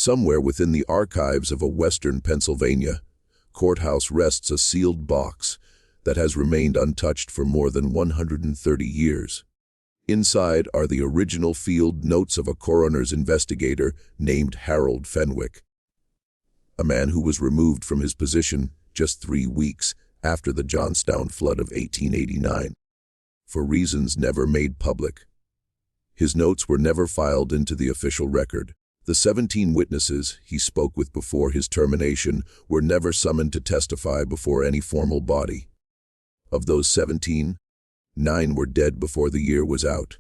Somewhere within the archives of a western Pennsylvania courthouse rests a sealed box that has remained untouched for more than 130 years. Inside are the original field notes of a coroner's investigator named Harold Fenwick, a man who was removed from his position just 3 weeks after the Johnstown flood of 1889, for reasons never made public. His notes were never filed into the official record. The 17 witnesses he spoke with before his termination were never summoned to testify before any formal body. Of those 17, 9 were dead before the year was out.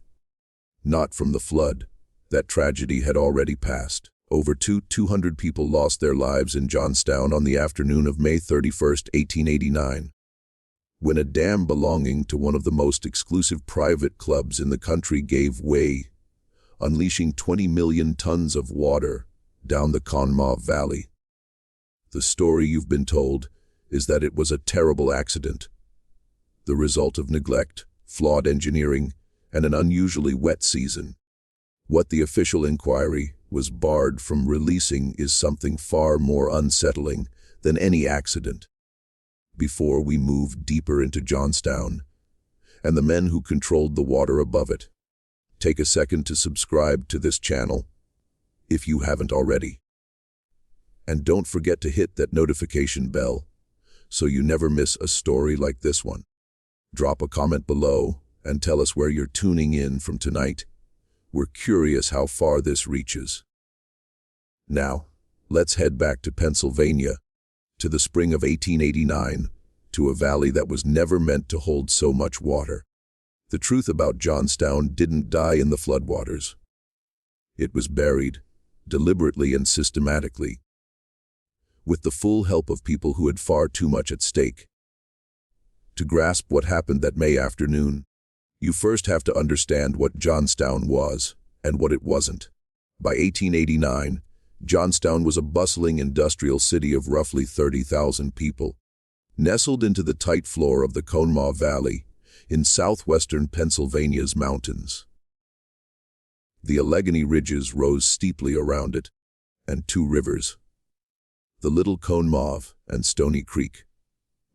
Not from the flood. That tragedy had already passed. Over 200 people lost their lives in Johnstown on the afternoon of May 31, 1889, when a dam belonging to one of the most exclusive private clubs in the country gave way, unleashing 20 million tons of water down the Conemaugh Valley. The story you've been told is that it was a terrible accident, the result of neglect, flawed engineering, and an unusually wet season. What the official inquiry was barred from releasing is something far more unsettling than any accident. Before we move deeper into Johnstown and the men who controlled the water above it, take a second to subscribe to this channel if you haven't already. And don't forget to hit that notification bell so you never miss a story like this one. Drop a comment below and tell us where you're tuning in from tonight. We're curious how far this reaches. Now, let's head back to Pennsylvania, to the spring of 1889, to a valley that was never meant to hold so much water. The truth about Johnstown didn't die in the floodwaters. It was buried, deliberately and systematically, with the full help of people who had far too much at stake. To grasp what happened that May afternoon, you first have to understand what Johnstown was and what it wasn't. By 1889, Johnstown was a bustling industrial city of roughly 30,000 people, nestled into the tight floor of the Conemaugh Valley in southwestern Pennsylvania's mountains. The Allegheny ridges rose steeply around it, and 2 rivers, the Little Conemaugh and Stony Creek,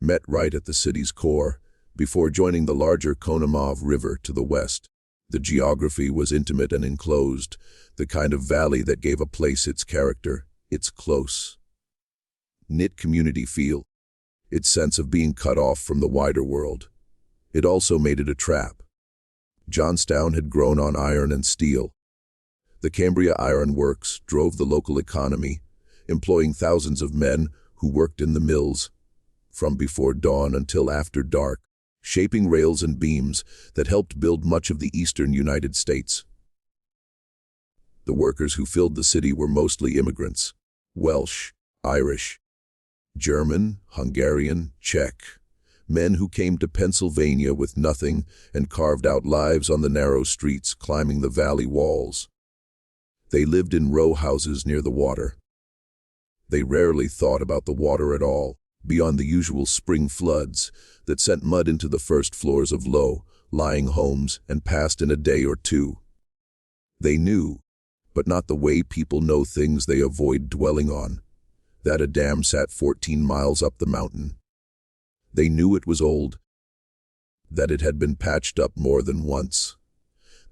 met right at the city's core before joining the larger Conemaugh River to the west. The geography was intimate and enclosed, the kind of valley that gave a place its character, its close, knit community feel, its sense of being cut off from the wider world. It also made it a trap. Johnstown had grown on iron and steel. The Cambria Iron Works drove the local economy, employing thousands of men who worked in the mills from before dawn until after dark, shaping rails and beams that helped build much of the eastern United States. The workers who filled the city were mostly immigrants: Welsh, Irish, German, Hungarian, Czech, men who came to Pennsylvania with nothing and carved out lives on the narrow streets climbing the valley walls. They lived in row houses near the water. They rarely thought about the water at all, beyond the usual spring floods that sent mud into the first floors of low-lying homes and passed in a day or two. They knew, but not the way people know things they avoid dwelling on, that a dam sat 14 miles up the mountain. They knew it was old, that it had been patched up more than once,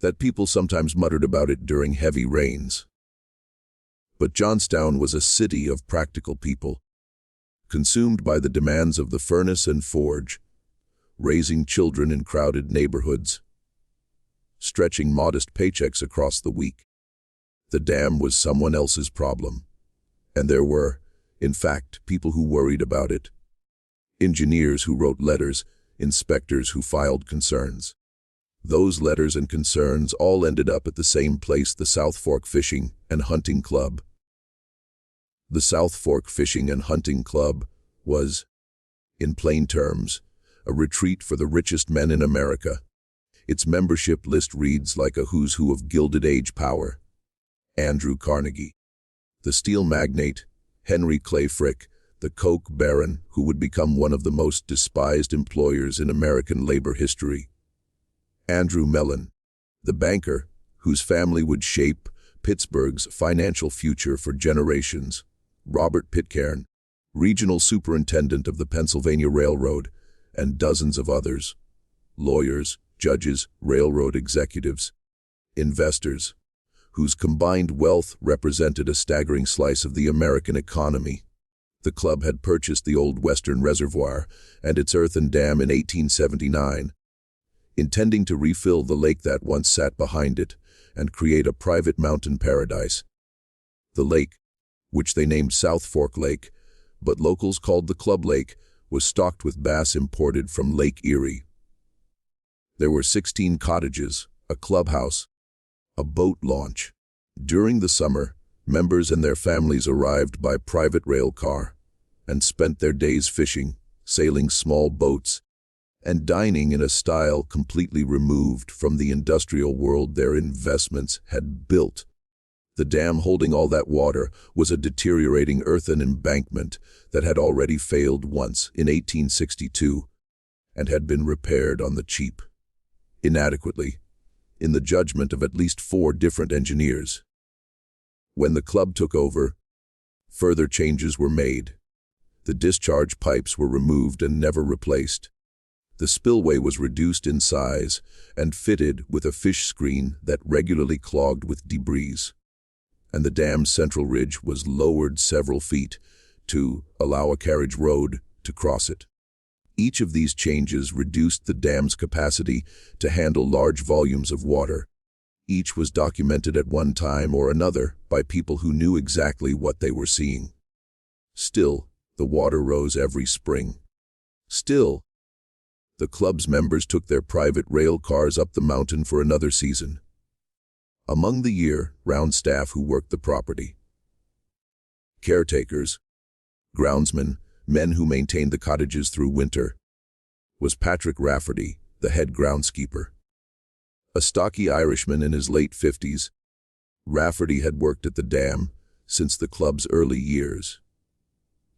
that people sometimes muttered about it during heavy rains. But Johnstown was a city of practical people, consumed by the demands of the furnace and forge, raising children in crowded neighborhoods, stretching modest paychecks across the week. The dam was someone else's problem, and there were, in fact, people who worried about it. Engineers who wrote letters, inspectors who filed concerns. Those letters and concerns all ended up at the same place, the South Fork Fishing and Hunting Club. The South Fork Fishing and Hunting Club was, in plain terms, a retreat for the richest men in America. Its membership list reads like a who's who of Gilded Age power: Andrew Carnegie, the steel magnate; Henry Clay Frick, the coke baron who would become one of the most despised employers in American labor history; Andrew Mellon, the banker whose family would shape Pittsburgh's financial future for generations. Robert Pitcairn, regional superintendent of the Pennsylvania Railroad, and dozens of others. Lawyers, judges, railroad executives, investors, whose combined wealth represented a staggering slice of the American economy. The club had purchased the old Western Reservoir and its earthen dam in 1879, intending to refill the lake that once sat behind it and create a private mountain paradise. The lake, which they named South Fork Lake, but locals called the Club Lake, was stocked with bass imported from Lake Erie. There were 16 cottages, a clubhouse, a boat launch. During the summer, members and their families arrived by private rail car and spent their days fishing, sailing small boats, and dining in a style completely removed from the industrial world their investments had built. The dam holding all that water was a deteriorating earthen embankment that had already failed once in 1862 and had been repaired on the cheap, inadequately, in the judgment of at least 4 different engineers. When the club took over, further changes were made. The discharge pipes were removed and never replaced. The spillway was reduced in size and fitted with a fish screen that regularly clogged with debris, and the dam's central ridge was lowered several feet to allow a carriage road to cross it. Each of these changes reduced the dam's capacity to handle large volumes of water. Each was documented at one time or another by people who knew exactly what they were seeing. Still, the water rose every spring. Still, the club's members took their private rail cars up the mountain for another season. Among the year-round staff who worked the property, caretakers, groundsmen, men who maintained the cottages through winter, was Patrick Rafferty, the head groundskeeper. A stocky Irishman in his late 50s, Rafferty had worked at the dam since the club's early years.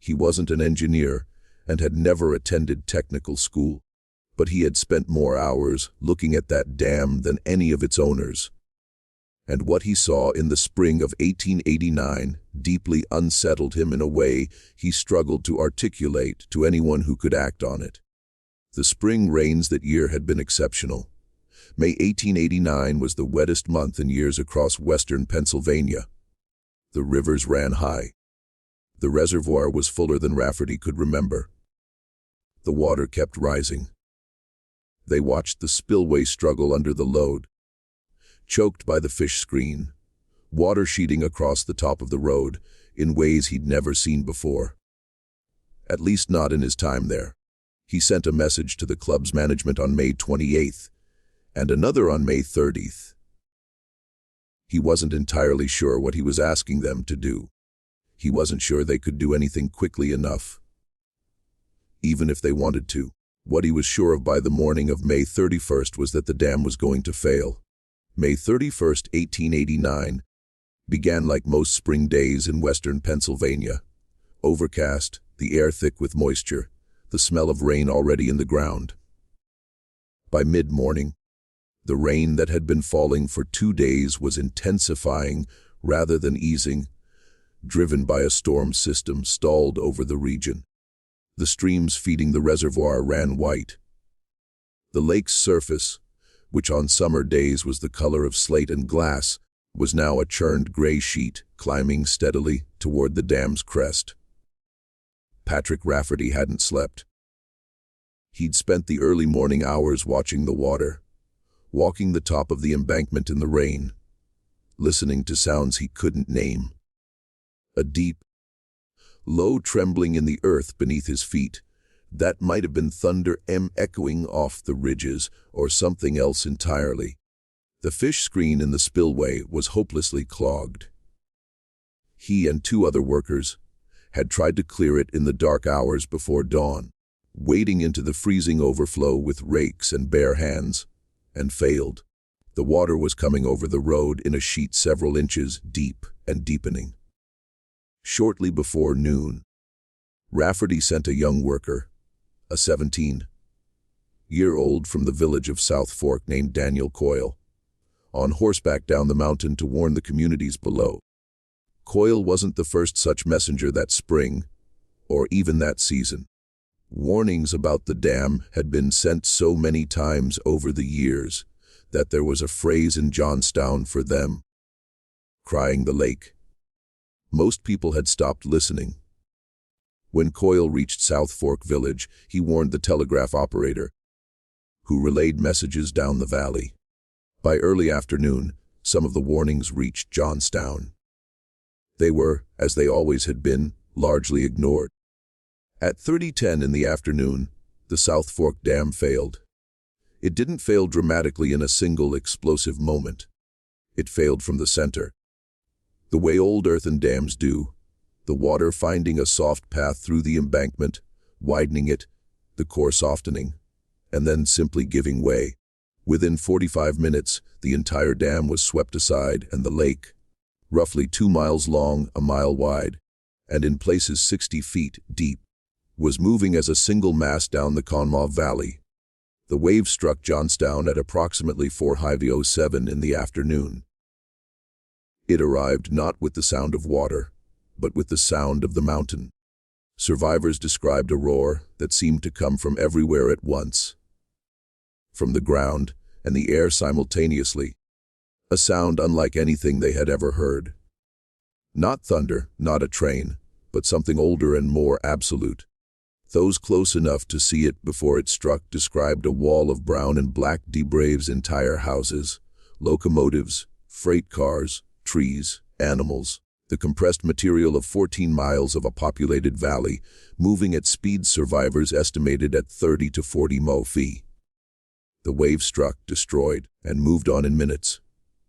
He wasn't an engineer and had never attended technical school, but he had spent more hours looking at that dam than any of its owners. And what he saw in the spring of 1889 deeply unsettled him in a way he struggled to articulate to anyone who could act on it. The spring rains that year had been exceptional. May 1889 was the wettest month in years across western Pennsylvania. The rivers ran high. The reservoir was fuller than Rafferty could remember. The water kept rising. They watched the spillway struggle under the load, choked by the fish screen, water sheeting across the top of the road in ways he'd never seen before. At least not in his time there. He sent a message to the club's management on May 28th and another on May 30th. He wasn't entirely sure what he was asking them to do. He wasn't sure they could do anything quickly enough, even if they wanted to. What he was sure of by the morning of May 31st was that the dam was going to fail. May 31st, 1889, began like most spring days in western Pennsylvania. Overcast, the air thick with moisture, the smell of rain already in the ground. By mid-morning, the rain that had been falling for 2 days was intensifying rather than easing, driven by a storm system stalled over the region. The streams feeding the reservoir ran white. The lake's surface, which on summer days was the color of slate and glass, was now a churned gray sheet climbing steadily toward the dam's crest. Patrick Rafferty hadn't slept. He'd spent the early morning hours watching the water, walking the top of the embankment in the rain, listening to sounds he couldn't name. A deep, low trembling in the earth beneath his feet. That might have been thunder echoing off the ridges or something else entirely. The fish screen in the spillway was hopelessly clogged. He and 2 other workers had tried to clear it in the dark hours before dawn, wading into the freezing overflow with rakes and bare hands, and failed. The water was coming over the road in a sheet several inches deep and deepening. Shortly before noon, Rafferty sent a young worker, a 17-year-old from the village of South Fork named Daniel Coyle, on horseback down the mountain to warn the communities below. Coyle wasn't the first such messenger that spring, or even that season. Warnings about the dam had been sent so many times over the years that there was a phrase in Johnstown for them: crying the lake. Most people had stopped listening. When Coyle reached South Fork Village, he warned the telegraph operator, who relayed messages down the valley. By early afternoon, some of the warnings reached Johnstown. They were, as they always had been, largely ignored. At 30:10 in the afternoon, the South Fork Dam failed. It didn't fail dramatically in a single explosive moment. It failed from the center. The way old earthen dams do, the water finding a soft path through the embankment, widening it, the core softening, and then simply giving way. Within 45 minutes, the entire dam was swept aside, and the lake, roughly 2 miles long, a mile wide, and in places 60 feet deep, was moving as a single mass down the Conemaugh Valley. The wave struck Johnstown at approximately 4:07 in the afternoon. It arrived not with the sound of water, but with the sound of the mountain. Survivors described a roar that seemed to come from everywhere at once, from the ground and the air simultaneously, a sound unlike anything they had ever heard. Not thunder, not a train, but something older and more absolute. Those close enough to see it before it struck described a wall of brown and black debris, entire houses, locomotives, freight cars, trees, animals, the compressed material of 14 miles of a populated valley, moving at speeds survivors estimated at 30 to 40 mph. The wave struck, destroyed, and moved on in minutes.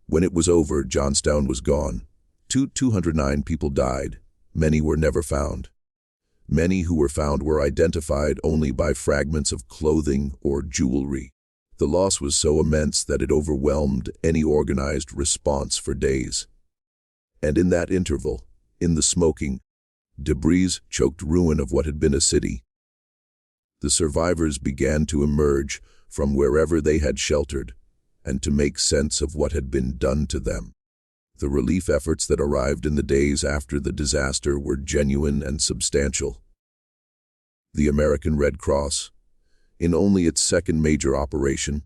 When it was over, Johnstown was gone. 209 people died. Many were never found. Many who were found were identified only by fragments of clothing or jewelry. The loss was so immense that it overwhelmed any organized response for days. And in that interval, in the smoking, debris-choked ruin of what had been a city, the survivors began to emerge from wherever they had sheltered and to make sense of what had been done to them. The relief efforts that arrived in the days after the disaster were genuine and substantial. The American Red Cross, in only its second major operation,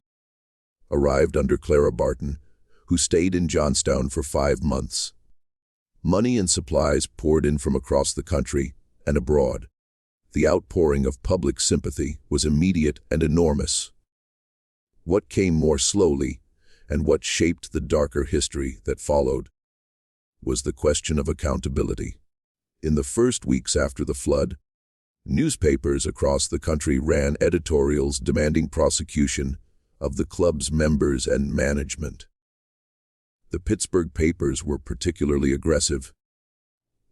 arrived under Clara Barton, who stayed in Johnstown for 5 months. Money and supplies poured in from across the country and abroad. The outpouring of public sympathy was immediate and enormous. What came more slowly, and what shaped the darker history that followed, was the question of accountability. In the first weeks after the flood, newspapers across the country ran editorials demanding prosecution of the club's members and management. The Pittsburgh papers were particularly aggressive.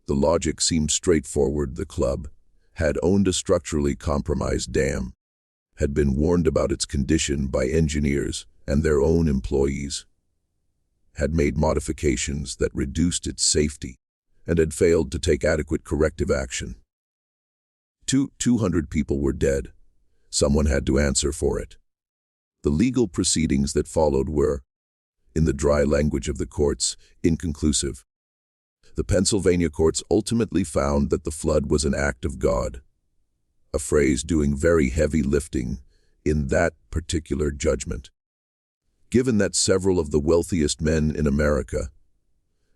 The logic seemed straightforward. The club had owned a structurally compromised dam, had been warned about its condition by engineers and their own employees, had made modifications that reduced its safety, and had failed to take adequate corrective action. 200 people were dead. Someone had to answer for it. The legal proceedings that followed were, in the dry language of the courts, inconclusive. The Pennsylvania courts ultimately found that the flood was an act of God, a phrase doing very heavy lifting in that particular judgment. Given that several of the wealthiest men in America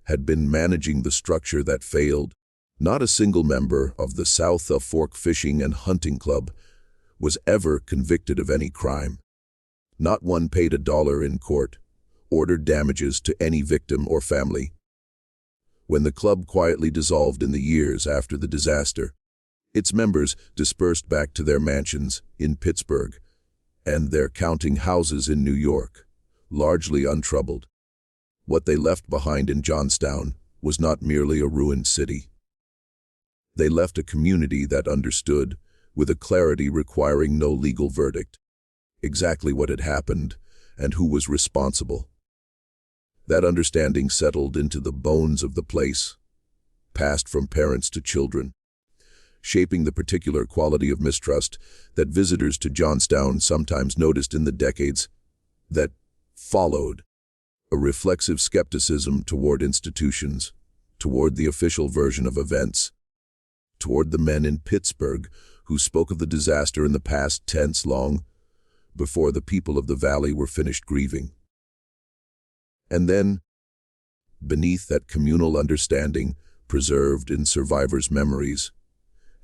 had been managing the structure that failed, not a single member of the South Fork Fishing and Hunting Club was ever convicted of any crime. Not one paid $1 in court, ordered damages to any victim or family. When the club quietly dissolved in the years after the disaster, its members dispersed back to their mansions in Pittsburgh and their counting houses in New York, largely untroubled. What they left behind in Johnstown was not merely a ruined city. They left a community that understood, with a clarity requiring no legal verdict, exactly what had happened and who was responsible. That understanding settled into the bones of the place, passed from parents to children, shaping the particular quality of mistrust that visitors to Johnstown sometimes noticed in the decades that followed. a reflexive skepticism toward institutions, toward the official version of events, toward the men in Pittsburgh who spoke of the disaster in the past tense long before the people of the valley were finished grieving. And then, beneath that communal understanding preserved in survivors' memories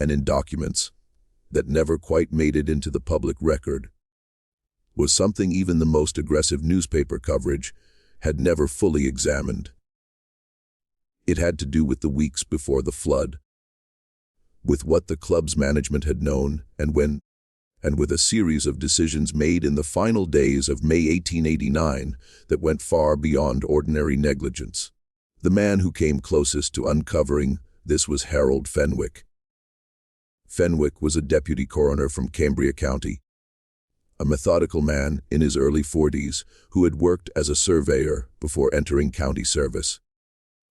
and in documents that never quite made it into the public record, was something even the most aggressive newspaper coverage had never fully examined. It had to do with the weeks before the flood, with what the club's management had known and when, and with a series of decisions made in the final days of May 1889 that went far beyond ordinary negligence. The man who came closest to uncovering this was Harold Fenwick. Fenwick was a deputy coroner from Cambria County, a methodical man in his early 40s who had worked as a surveyor before entering county service,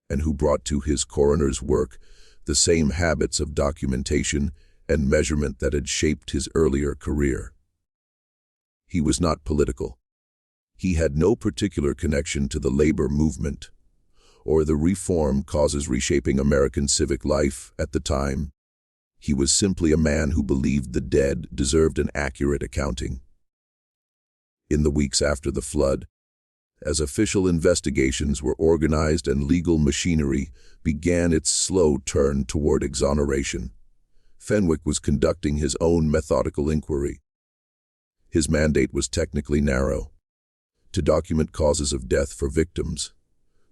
and who brought to his coroner's work the same habits of documentation and measurement that had shaped his earlier career. He was not political. He had no particular connection to the labor movement or the reform causes reshaping American civic life at the time. He was simply a man who believed the dead deserved an accurate accounting. In the weeks after the flood, as official investigations were organized and legal machinery began its slow turn toward exoneration, Fenwick was conducting his own methodical inquiry. His mandate was technically narrow: to document causes of death for victims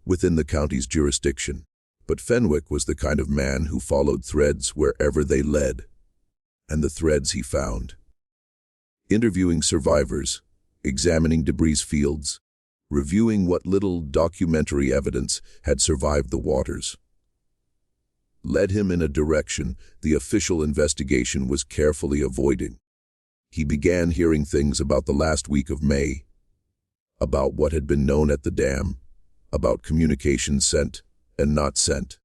within the county's jurisdiction. But Fenwick was the kind of man who followed threads wherever they led, and the threads he found: interviewing survivors, examining debris fields, reviewing what little documentary evidence had survived the waters, led him in a direction the official investigation was carefully avoiding. He began hearing things about the last week of May, about what had been known at the dam, about communications sent and not sent.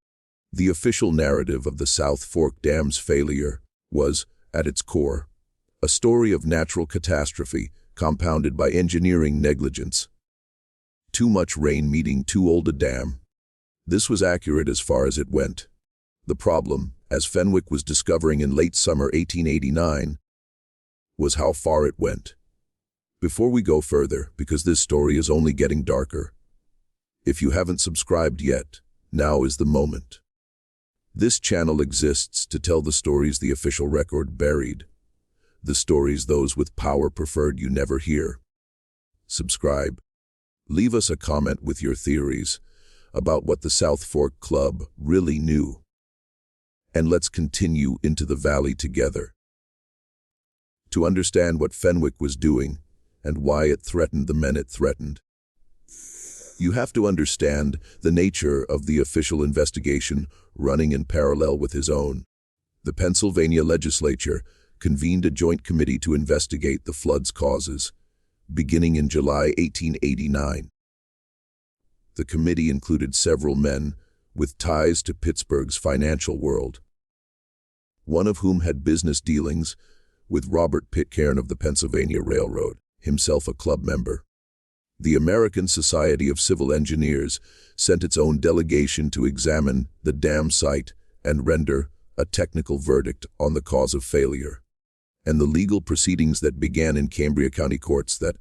The official narrative of the South Fork Dam's failure was, at its core, a story of natural catastrophe compounded by engineering negligence. Too much rain meeting too old a dam. This was accurate as far as it went. The problem, as Fenwick was discovering in late summer 1889, was how far it went. Before we go further, because this story is only getting darker, if you haven't subscribed yet, now is the moment. This channel exists to tell the stories the official record buried, the stories those with power preferred you never hear. Subscribe. Leave us a comment with your theories about what the South Fork Club really knew. And let's continue into the valley together. To understand what Fenwick was doing and why it threatened the men it threatened, you have to understand the nature of the official investigation running in parallel with his own. The Pennsylvania legislature convened a joint committee to investigate the flood's causes, beginning in July 1889. The committee included several men with ties to Pittsburgh's financial world, one of whom had business dealings with Robert Pitcairn of the Pennsylvania Railroad, himself a club member. The American Society of Civil Engineers sent its own delegation to examine the dam site and render a technical verdict on the cause of failure, and the legal proceedings that began in Cambria County courts that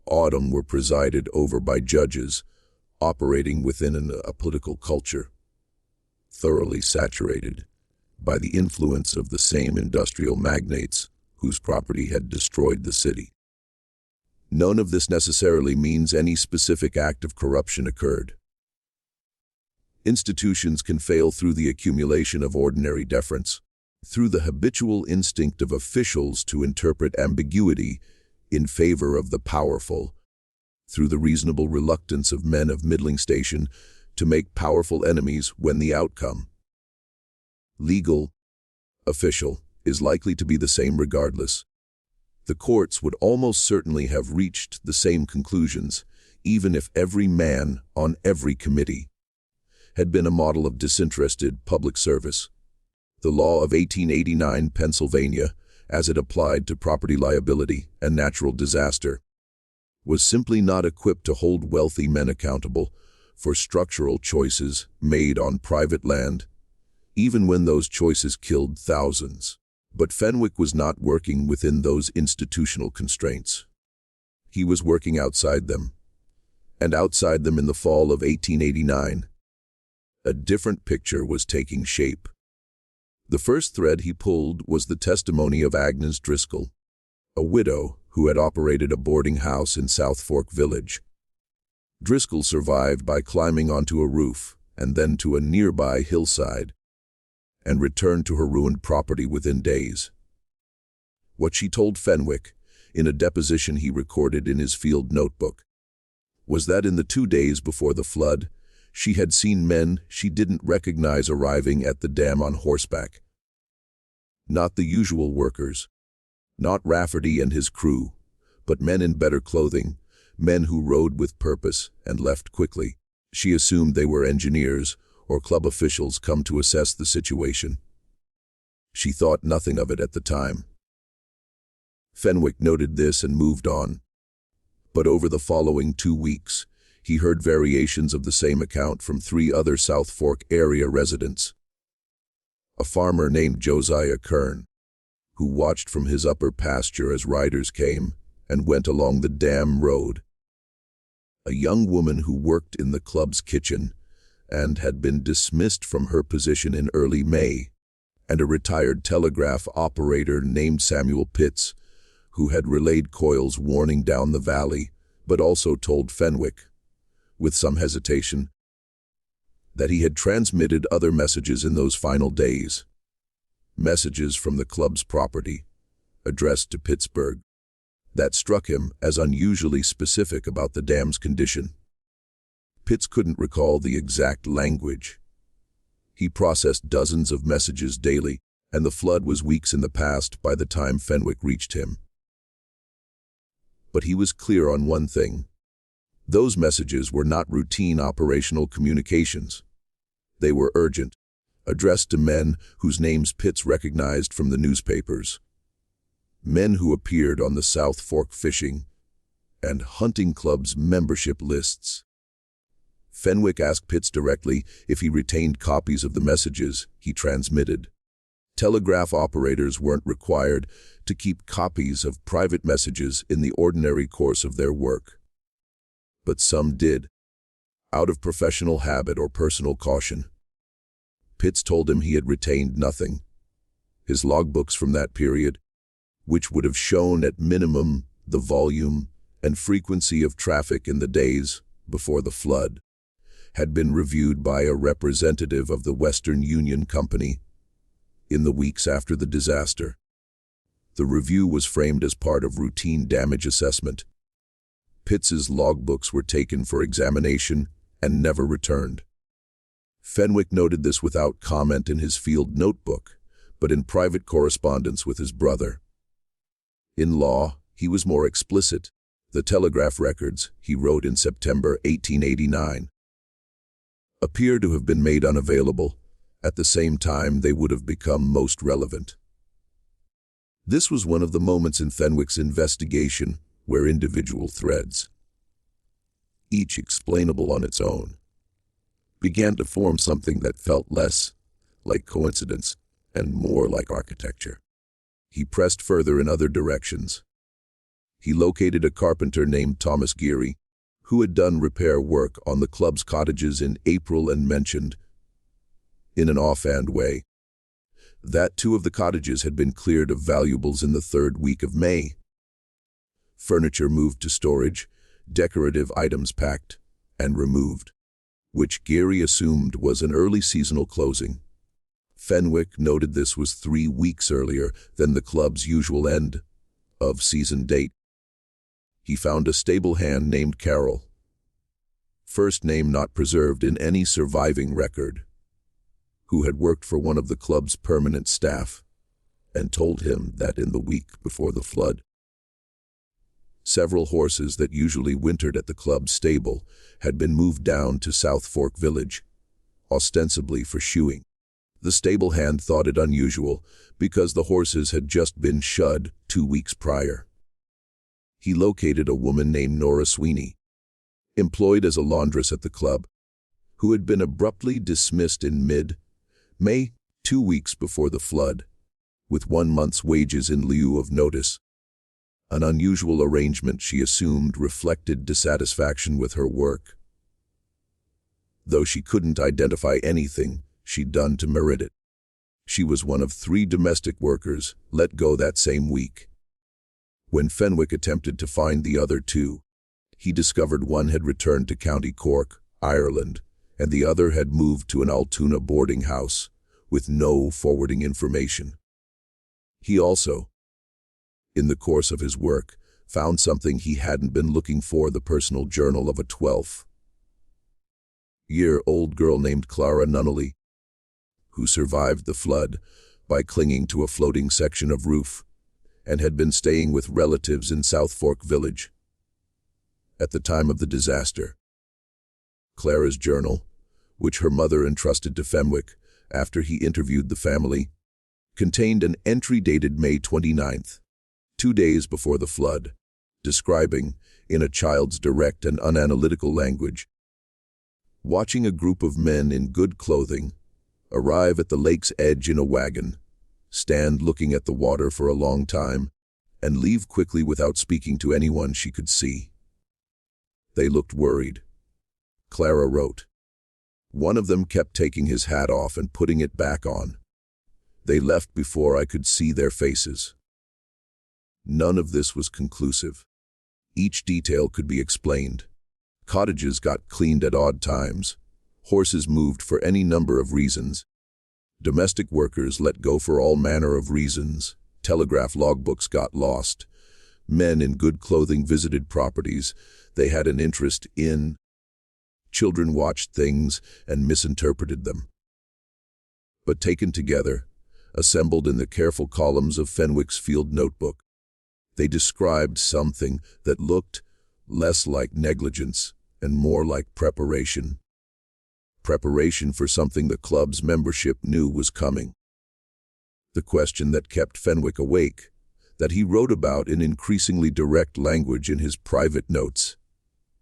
autumn were presided over by judges operating within a political culture thoroughly saturated by the influence of the same industrial magnates whose property had destroyed the city. None of this necessarily means any specific act of corruption occurred. Institutions can fail through the accumulation of ordinary deference, through the habitual instinct of officials to interpret ambiguity in favor of the powerful, through the reasonable reluctance of men of middling station to make powerful enemies when the outcome, legal, official, is likely to be the same regardless. The courts would almost certainly have reached the same conclusions, even if every man on every committee had been a model of disinterested public service. The law of 1889 Pennsylvania, as it applied to property liability and natural disaster, was simply not equipped to hold wealthy men accountable for structural choices made on private land, even when those choices killed thousands. But Fenwick was not working within those institutional constraints. He was working outside them, and outside them in the fall of 1889. A different picture was taking shape. The first thread he pulled was the testimony of Agnes Driscoll, a widow who had operated a boarding house in South Fork Village. Driscoll survived by climbing onto a roof and then to a nearby hillside, and returned to her ruined property within days. What she told Fenwick, in a deposition he recorded in his field notebook, was that in the 2 days before the flood, she had seen men she didn't recognize arriving at the dam on horseback. Not the usual workers, not Rafferty and his crew, but men in better clothing, men who rode with purpose and left quickly. She assumed they were engineers or club officials come to assess the situation. She thought nothing of it at the time. Fenwick noted this and moved on. But over the following 2 weeks, he heard variations of the same account from 3 other South Fork area residents. A farmer named Josiah Kern, who watched from his upper pasture as riders came and went along the dam road. A young woman who worked in the club's kitchen and had been dismissed from her position in early May, and a retired telegraph operator named Samuel Pitts, who had relayed Coyle's warning down the valley, but also told Fenwick, with some hesitation, that he had transmitted other messages in those final days. Messages from the club's property, addressed to Pittsburgh, that struck him as unusually specific about the dam's condition. Pitts couldn't recall the exact language. He processed dozens of messages daily, and the flood was weeks in the past by the time Fenwick reached him. But he was clear on one thing. Those messages were not routine operational communications. They were urgent, addressed to men whose names Pitts recognized from the newspapers. Men who appeared on the South Fork Fishing and Hunting Club's membership lists. Fenwick asked Pitts directly if he retained copies of the messages he transmitted. Telegraph operators weren't required to keep copies of private messages in the ordinary course of their work. But some did, out of professional habit or personal caution. Pitts told him he had retained nothing. His logbooks from that period, which would have shown at minimum the volume and frequency of traffic in the days before the flood, had been reviewed by a representative of the Western Union Company in the weeks after the disaster. The review was framed as part of routine damage assessment. Pitts's logbooks were taken for examination and never returned. Fenwick noted this without comment in his field notebook, but in private correspondence with his brother. In law, he was more explicit. The telegraph records, he wrote in September 1889, appear to have been made unavailable. At the same time, they would have become most relevant. This was one of the moments in Fenwick's investigation where individual threads, each explainable on its own, began to form something that felt less like coincidence and more like architecture. He pressed further in other directions. He located a carpenter named Thomas Geary, who had done repair work on the club's cottages in April and mentioned, in an offhand way, that 2 of the cottages had been cleared of valuables in the 3rd week of May. Furniture moved to storage, decorative items packed and removed, which Geary assumed was an early seasonal closing. Fenwick noted this was 3 weeks earlier than the club's usual end of season date. He found a stable hand named Carol, first name not preserved in any surviving record, who had worked for one of the club's permanent staff, and told him that in the week before the flood, several horses that usually wintered at the club's stable had been moved down to South Fork Village, ostensibly for shoeing. The stable hand thought it unusual because the horses had just been shod 2 weeks prior. He located a woman named Nora Sweeney, employed as a laundress at the club, who had been abruptly dismissed in mid-May, 2 weeks before the flood, with 1 month's wages in lieu of notice. An unusual arrangement she assumed reflected dissatisfaction with her work, though she couldn't identify anything she'd done to merit it. She was one of 3 domestic workers let go that same week. When Fenwick attempted to find the other 2, he discovered one had returned to County Cork, Ireland, and the other had moved to an Altoona boarding house with no forwarding information. He also, in the course of his work, found something he hadn't been looking for: the personal journal of a 12-year-old girl named Clara Nunnally, who survived the flood by clinging to a floating section of roof and had been staying with relatives in South Fork Village at the time of the disaster. Clara's journal, which her mother entrusted to Fenwick after he interviewed the family, contained an entry dated May 29th, 2 days before the flood, describing, in a child's direct and unanalytical language, watching a group of men in good clothing arrive at the lake's edge in a wagon, stand looking at the water for a long time, and leave quickly without speaking to anyone she could see. They looked worried. Clara wrote, "One of them kept taking his hat off and putting it back on. They left before I could see their faces." None of this was conclusive. Each detail could be explained. Cottages got cleaned at odd times. Horses moved for any number of reasons. Domestic workers let go for all manner of reasons. Telegraph logbooks got lost. Men in good clothing visited properties they had an interest in. Children watched things and misinterpreted them. But taken together, assembled in the careful columns of Fenwick's field notebook, they described something that looked less like negligence and more like preparation. Preparation for something the club's membership knew was coming. The question that kept Fenwick awake, that he wrote about in increasingly direct language in his private notes,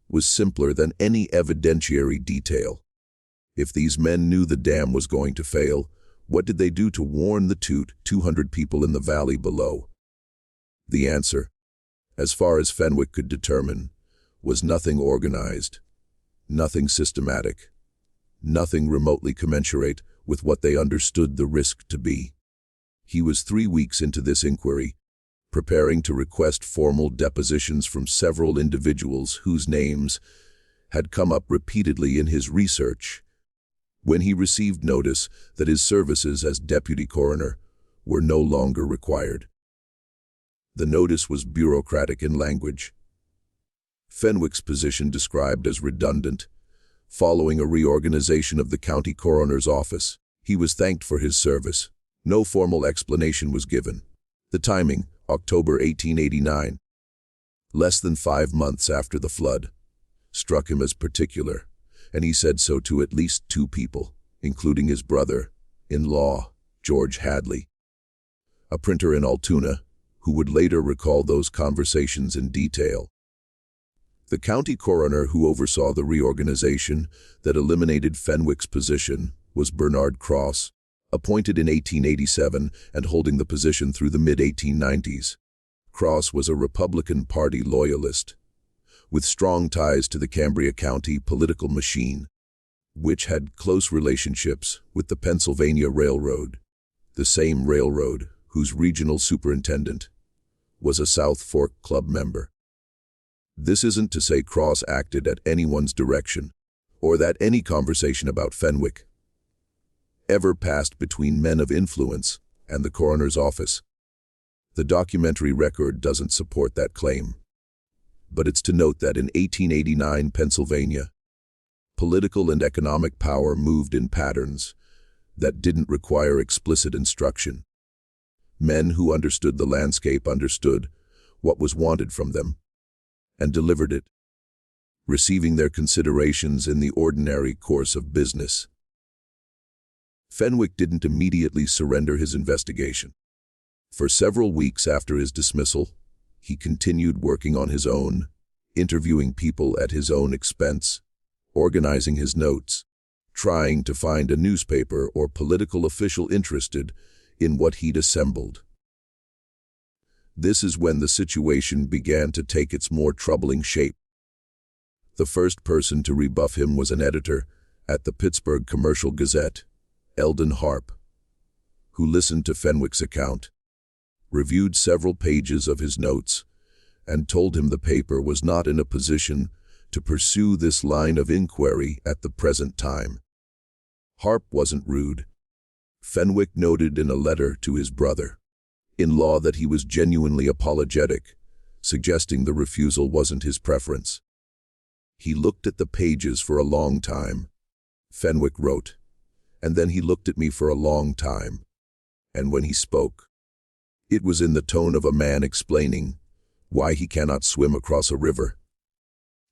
was simpler than any evidentiary detail. If these men knew the dam was going to fail, what did they do to warn the 200 people in the valley below? The answer, as far as Fenwick could determine, was nothing organized, nothing systematic, nothing remotely commensurate with what they understood the risk to be. He was 3 weeks into this inquiry, preparing to request formal depositions from several individuals whose names had come up repeatedly in his research, when he received notice that his services as deputy coroner were no longer required. The notice was bureaucratic in language. Fenwick's position described as redundant. Following a reorganization of the county coroner's office, he was thanked for his service. No formal explanation was given. The timing, October 1889, less than 5 months after the flood, struck him as particular, and he said so to at least 2 people, including his brother-in-law, George Hadley, a printer in Altoona, who would later recall those conversations in detail. The county coroner who oversaw the reorganization that eliminated Fenwick's position was Bernard Cross, appointed in 1887 and holding the position through the mid-1890s. Cross was a Republican Party loyalist, with strong ties to the Cambria County political machine, which had close relationships with the Pennsylvania Railroad, the same railroad whose regional superintendent was a South Fork Club member. This isn't to say Cross acted at anyone's direction, or that any conversation about Fenwick ever passed between men of influence and the coroner's office. The documentary record doesn't support that claim. But it's to note that in 1889 Pennsylvania, political and economic power moved in patterns that didn't require explicit instruction. Men who understood the landscape understood what was wanted from them and delivered it, receiving their considerations in the ordinary course of business. Fenwick didn't immediately surrender his investigation. For several weeks after his dismissal, He continued working on his own, interviewing people at his own expense, organizing his notes, trying to find a newspaper or political official interested in what he'd assembled. This is when the situation began to take its more troubling shape. The first person to rebuff him was an editor at the Pittsburgh Commercial Gazette, Eldon Harp, who listened to Fenwick's account, reviewed several pages of his notes, and told him the paper was not in a position to pursue this line of inquiry at the present time. Harp wasn't rude. Fenwick noted in a letter to his brother-in-law that he was genuinely apologetic, suggesting the refusal wasn't his preference. He looked at the pages for a long time, Fenwick wrote, and then he looked at me for a long time. And when he spoke, it was in the tone of a man explaining why he cannot swim across a river.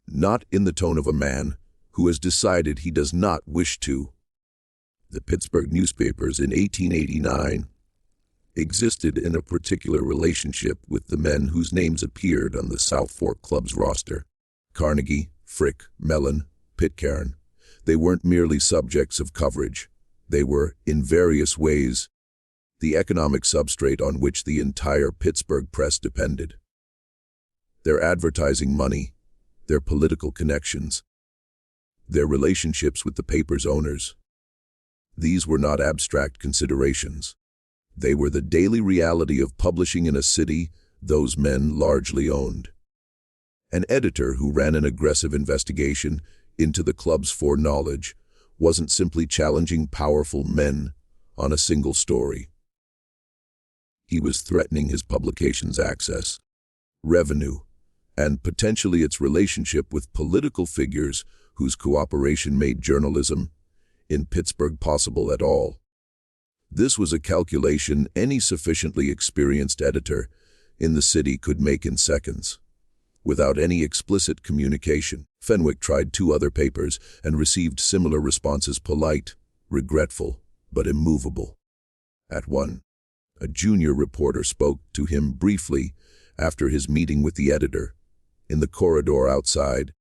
Not in the tone of a man who has decided he does not wish to. The Pittsburgh newspapers in 1889 existed in a particular relationship with the men whose names appeared on the South Fork Club's roster. Carnegie, Frick, Mellon, Pitcairn. They weren't merely subjects of coverage. They were, in various ways, the economic substrate on which the entire Pittsburgh press depended. Their advertising money, their political connections, their relationships with the paper's owners. These were not abstract considerations. They were the daily reality of publishing in a city those men largely owned. An editor who ran an aggressive investigation into the club's foreknowledge wasn't simply challenging powerful men on a single story. He was threatening his publication's access, revenue, and potentially its relationship with political figures whose cooperation made journalism in Pittsburgh possible at all. This was a calculation any sufficiently experienced editor in the city could make in seconds. Without any explicit communication, Fenwick tried 2 other papers and received similar responses: polite, regretful, but immovable. At one, a junior reporter spoke to him briefly after his meeting with the editor in the corridor outside,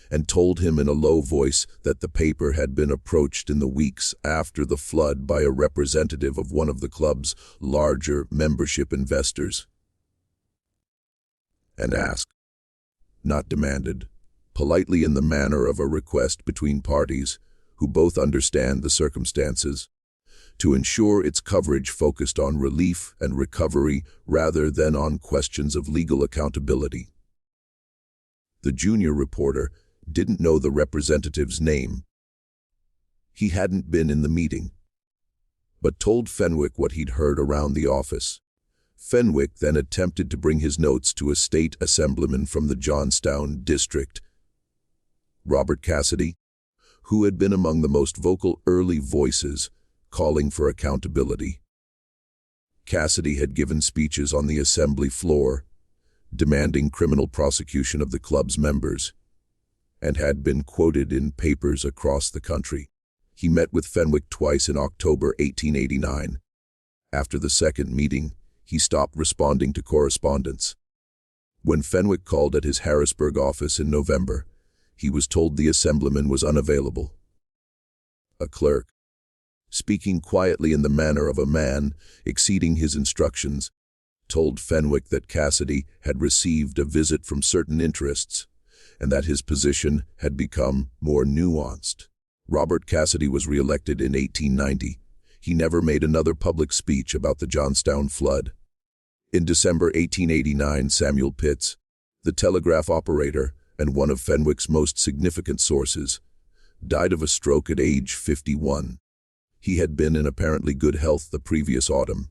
and told him in a low voice that the paper had been approached in the weeks after the flood by a representative of one of the club's larger membership investors, and asked, not demanded, politely in the manner of a request between parties who both understand the circumstances, to ensure its coverage focused on relief and recovery rather than on questions of legal accountability. The junior reporter didn't know the representative's name. He hadn't been in the meeting, but told Fenwick what he'd heard around the office. Fenwick then attempted to bring his notes to a state assemblyman from the Johnstown district, Robert Cassidy, who had been among the most vocal early voices calling for accountability. Cassidy had given speeches on the assembly floor, demanding criminal prosecution of the club's members, and had been quoted in papers across the country. He met with Fenwick twice in October 1889. After the second meeting, he stopped responding to correspondence. When Fenwick called at his Harrisburg office in November, he was told the assemblyman was unavailable. A clerk, speaking quietly in the manner of a man exceeding his instructions, told Fenwick that Cassidy had received a visit from certain interests and that his position had become more nuanced. Robert Cassidy was re-elected in 1890. He never made another public speech about the Johnstown flood. In December 1889, Samuel Pitts, the telegraph operator and one of Fenwick's most significant sources, died of a stroke at age 51. He had been in apparently good health the previous autumn.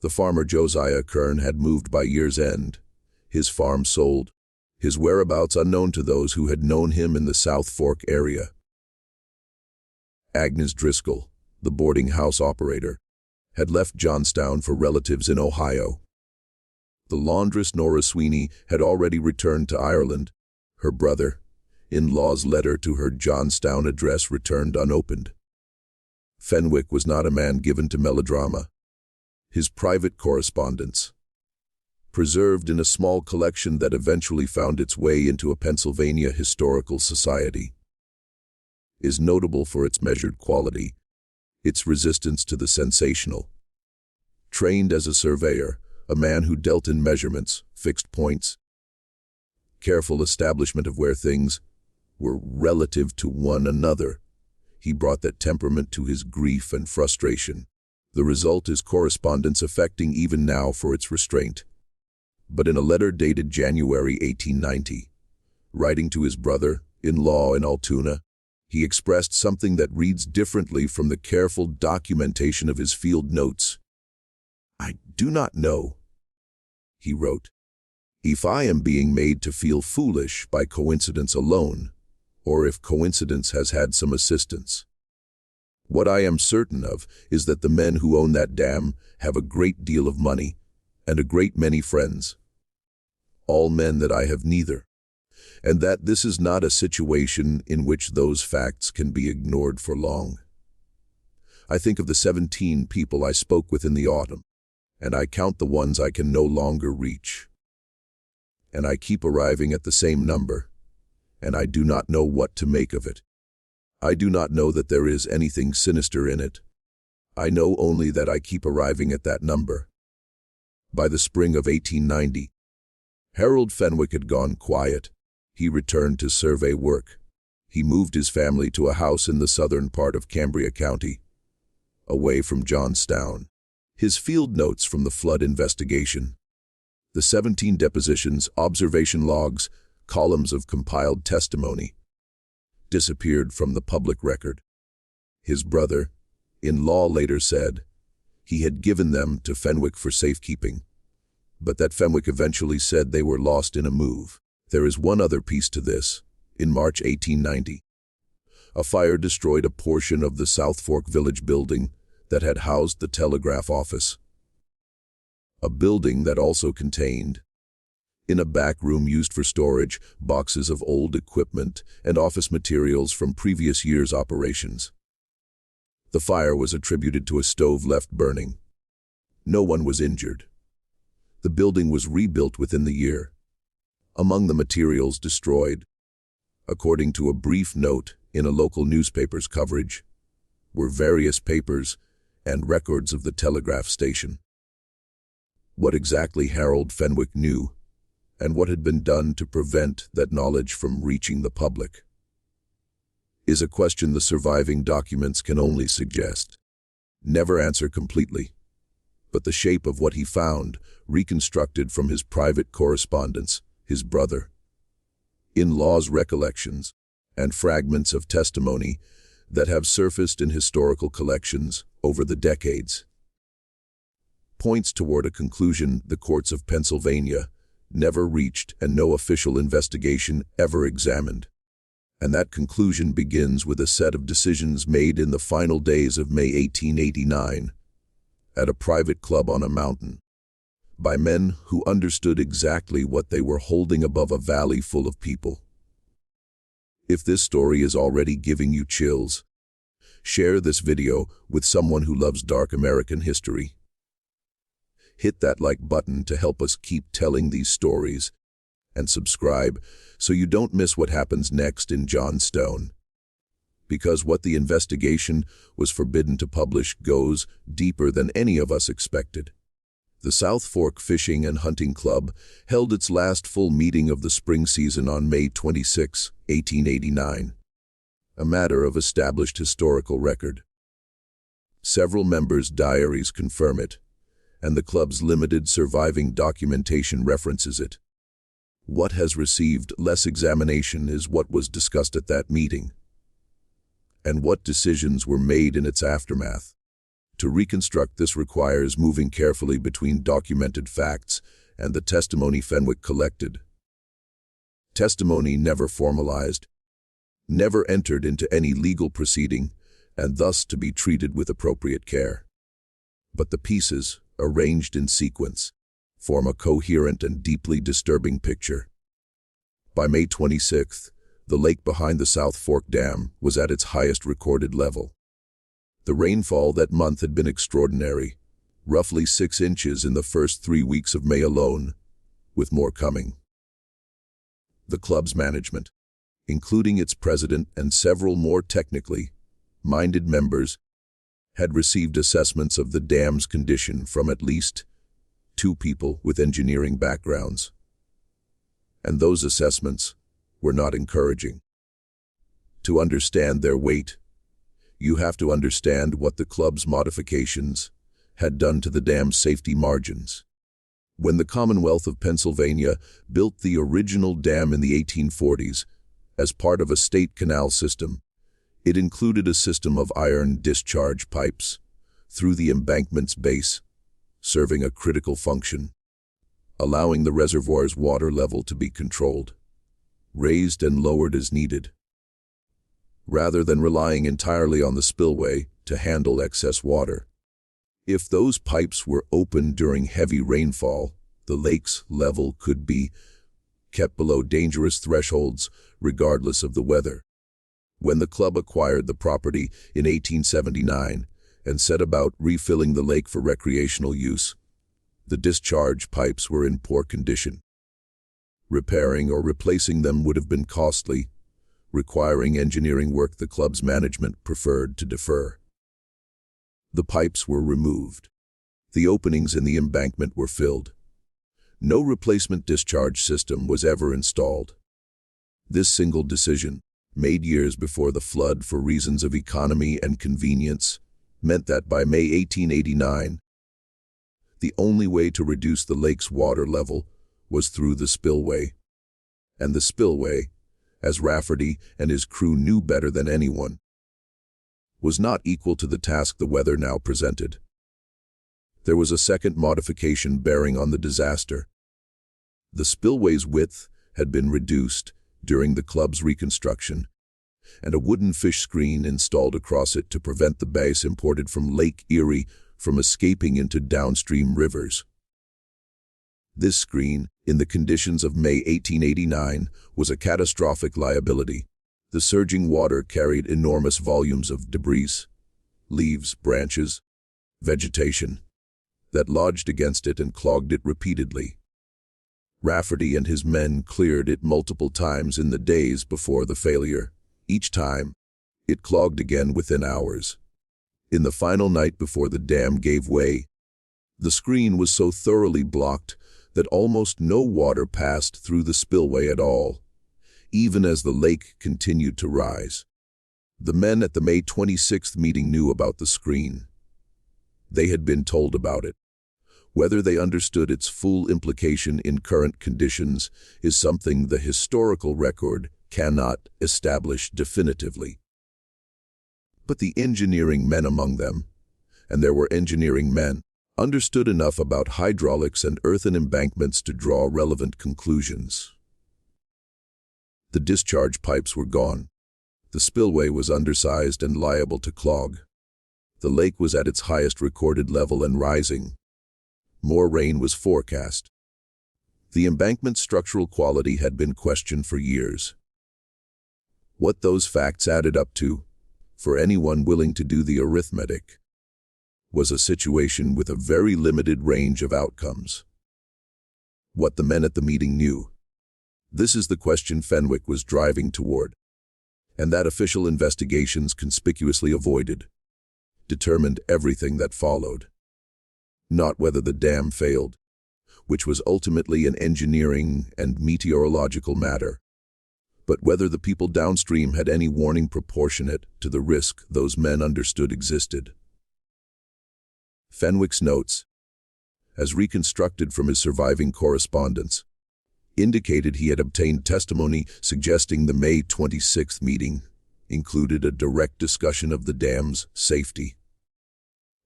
The farmer Josiah Kern had moved by year's end, his farm sold, his whereabouts unknown to those who had known him in the South Fork area. Agnes Driscoll, the boarding house operator, had left Johnstown for relatives in Ohio. The laundress Nora Sweeney had already returned to Ireland. Her brother-in-law's letter to her Johnstown address returned unopened. Fenwick was not a man given to melodrama. His private correspondence, preserved in a small collection that eventually found its way into a Pennsylvania historical society, is notable for its measured quality, its resistance to the sensational. Trained as a surveyor, a man who dealt in measurements, fixed points, careful establishment of where things were relative to one another, he brought that temperament to his grief and frustration. The result is correspondence affecting even now for its restraint. But in a letter dated January 1890, writing to his brother-in-law in Altoona, he expressed something that reads differently from the careful documentation of his field notes. "I do not know," he wrote, "if I am being made to feel foolish by coincidence alone, or if coincidence has had some assistance. What I am certain of is that the men who own that dam have a great deal of money and a great many friends. All men that I have neither, and that this is not a situation in which those facts can be ignored for long. I think of the 17 people I spoke with in the autumn, and I count the ones I can no longer reach. And I keep arriving at the same number, and I do not know what to make of it. I do not know that there is anything sinister in it. I know only that I keep arriving at that number." By the spring of 1890, Harold Fenwick had gone quiet. He returned to survey work. He moved his family to a house in the southern part of Cambria County, away from Johnstown. His field notes from the flood investigation, the 17 depositions, observation logs, columns of compiled testimony, disappeared from the public record. His brother-in-law later said he had given them to Fenwick for safekeeping, but that Fenwick eventually said they were lost in a move. There is one other piece to this. In March 1890, a fire destroyed a portion of the South Fork Village building that had housed the telegraph office, a building that also contained, in a back room used for storage, boxes of old equipment and office materials from previous year's operations. The fire was attributed to a stove left burning. No one was injured. The building was rebuilt within the year. Among the materials destroyed, according to a brief note in a local newspaper's coverage, were various papers and records of the telegraph station. What exactly Harold Fenwick knew, and what had been done to prevent that knowledge from reaching the public, is a question the surviving documents can only suggest. Never answer completely, but the shape of what he found, reconstructed from his private correspondence, his brother-in-law's recollections, and fragments of testimony that have surfaced in historical collections over the decades, points toward a conclusion the courts of Pennsylvania never reached and no official investigation ever examined. And that conclusion begins with a set of decisions made in the final days of May 1889 at a private club on a mountain by men who understood exactly what they were holding above a valley full of people. If this story is already giving you chills, share this video with someone who loves dark American history. Hit that like button to help us keep telling these stories, and subscribe so you don't miss what happens next in Johnstown. Because what the investigation was forbidden to publish goes deeper than any of us expected. The South Fork Fishing and Hunting Club held its last full meeting of the spring season on May 26, 1889, a matter of established historical record. Several members' diaries confirm it, and the club's limited surviving documentation references it. What has received less examination is what was discussed at that meeting, and what decisions were made in its aftermath. To reconstruct this requires moving carefully between documented facts and the testimony Fenwick collected. Testimony never formalized, never entered into any legal proceeding, and thus to be treated with appropriate care. But the pieces, arranged in sequence, form a coherent and deeply disturbing picture. By May 26th, the lake behind the South Fork Dam was at its highest recorded level. The rainfall that month had been extraordinary, roughly 6 inches in the first 3 weeks of May alone, with more coming. The club's management, including its president and several more technically minded members, had received assessments of the dam's condition from at least 2 people with engineering backgrounds. And those assessments were not encouraging. To understand their weight, you have to understand what the club's modifications had done to the dam's safety margins. When the Commonwealth of Pennsylvania built the original dam in the 1840s as part of a state canal system, it included a system of iron discharge pipes through the embankment's base, serving a critical function, allowing the reservoir's water level to be controlled, raised and lowered as needed, rather than relying entirely on the spillway to handle excess water. If those pipes were open during heavy rainfall, the lake's level could be kept below dangerous thresholds regardless of the weather. When the club acquired the property in 1879 and set about refilling the lake for recreational use, the discharge pipes were in poor condition. Repairing or replacing them would have been costly, requiring engineering work the club's management preferred to defer. The pipes were removed. The openings in the embankment were filled. No replacement discharge system was ever installed. This single decision, made years before the flood for reasons of economy and convenience, meant that by May 1889, the only way to reduce the lake's water level was through the spillway. And the spillway, as Rafferty and his crew knew better than anyone, was not equal to the task the weather now presented. There was a second modification bearing on the disaster. The spillway's width had been reduced during the club's reconstruction, and a wooden fish screen installed across it to prevent the bass imported from Lake Erie from escaping into downstream rivers. This screen, in the conditions of May 1889, was a catastrophic liability. The surging water carried enormous volumes of debris, leaves, branches, vegetation, that lodged against it and clogged it repeatedly. Rafferty and his men cleared it multiple times in the days before the failure. Each time, it clogged again within hours. In the final night before the dam gave way, the screen was so thoroughly blocked that almost no water passed through the spillway at all, even as the lake continued to rise. The men at the May 26th meeting knew about the screen. They had been told about it. Whether they understood its full implication in current conditions is something the historical record cannot establish definitively. But the engineering men among them, and there were engineering men, understood enough about hydraulics and earthen embankments to draw relevant conclusions. The discharge pipes were gone. The spillway was undersized and liable to clog. The lake was at its highest recorded level and rising. More rain was forecast. The embankment's structural quality had been questioned for years. What those facts added up to, for anyone willing to do the arithmetic, was a situation with a very limited range of outcomes. What the men at the meeting knew. This is the question Fenwick was driving toward, and that official investigations conspicuously avoided, determined everything that followed. Not whether the dam failed, which was ultimately an engineering and meteorological matter, but whether the people downstream had any warning proportionate to the risk those men understood existed. Fenwick's notes, as reconstructed from his surviving correspondence, indicated he had obtained testimony suggesting the May 26th meeting included a direct discussion of the dam's safety.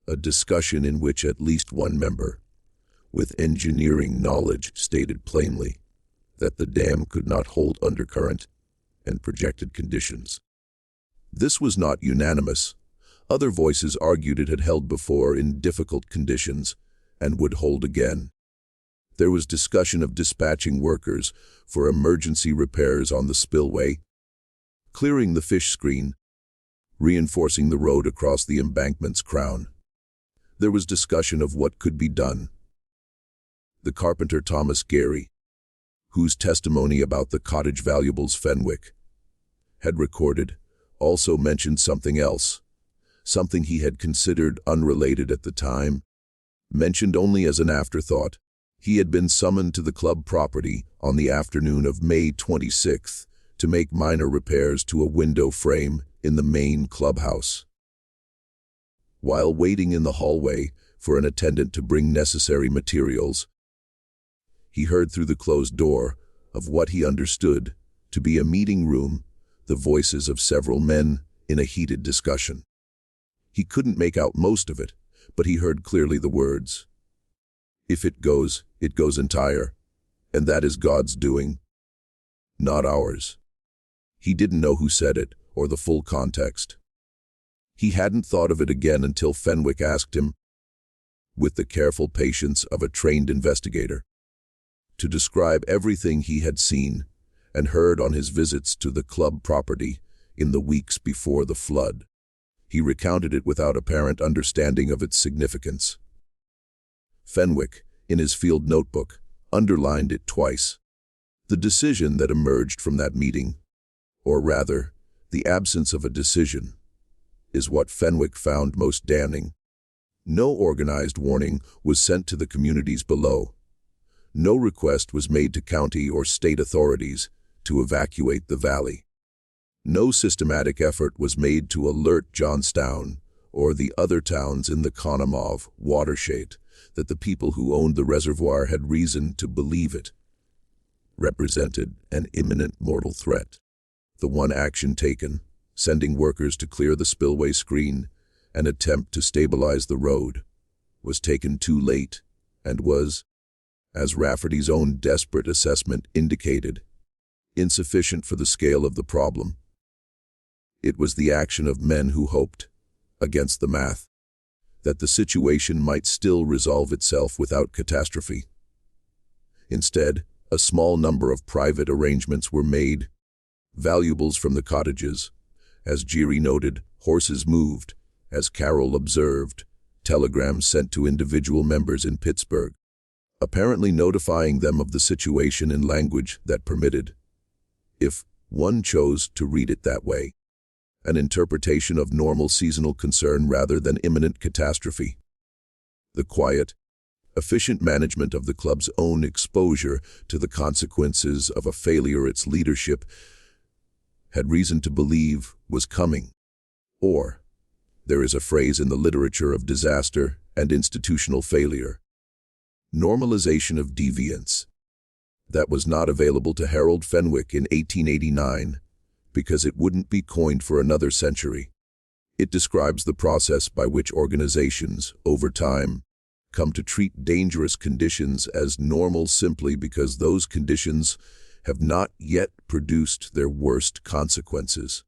A discussion in which at least one member, with engineering knowledge, stated plainly that the dam could not hold undercurrent and projected conditions. This was not unanimous. Other voices argued it had held before in difficult conditions and would hold again. There was discussion of dispatching workers for emergency repairs on the spillway, clearing the fish screen, reinforcing the road across the embankment's crown. There was discussion of what could be done. The carpenter Thomas Gary, whose testimony about the cottage valuables Fenwick had recorded, also mentioned something else, something he had considered unrelated at the time, mentioned only as an afterthought. He had been summoned to the club property on the afternoon of May 26th to make minor repairs to a window frame in the main clubhouse. While waiting in the hallway for an attendant to bring necessary materials, he heard through the closed door of what he understood to be a meeting room the voices of several men in a heated discussion. He couldn't make out most of it, but he heard clearly the words, "If it goes entire, and that is God's doing, not ours." He didn't know who said it or the full context. He hadn't thought of it again until Fenwick asked him, with the careful patience of a trained investigator, to describe everything he had seen and heard on his visits to the club property in the weeks before the flood. He recounted it without apparent understanding of its significance. Fenwick, in his field notebook, underlined it twice. The decision that emerged from that meeting, or rather, the absence of a decision, is what Fenwick found most damning. No organized warning was sent to the communities below. No request was made to county or state authorities to evacuate the valley. No systematic effort was made to alert Johnstown or the other towns in the Connemara watershed that the people who owned the reservoir had reason to believe it represented an imminent mortal threat. The one action taken, sending workers to clear the spillway screen and attempt to stabilize the road, was taken too late and was, as Rafferty's own desperate assessment indicated, insufficient for the scale of the problem. It was the action of men who hoped, against the math, that the situation might still resolve itself without catastrophe. Instead, a small number of private arrangements were made. Valuables from the cottages, as Geary noted, horses moved, as Carroll observed, telegrams sent to individual members in Pittsburgh, apparently notifying them of the situation in language that permitted, if one chose to read it that way, an interpretation of normal seasonal concern rather than imminent catastrophe. The quiet, efficient management of the club's own exposure to the consequences of a failure its leadership had reason to believe was coming. Or, there is a phrase in the literature of disaster and institutional failure, normalization of deviance, that was not available to Harold Fenwick in 1889 because it wouldn't be coined for another century. It describes the process by which organizations, over time, come to treat dangerous conditions as normal simply because those conditions have not yet produced their worst consequences.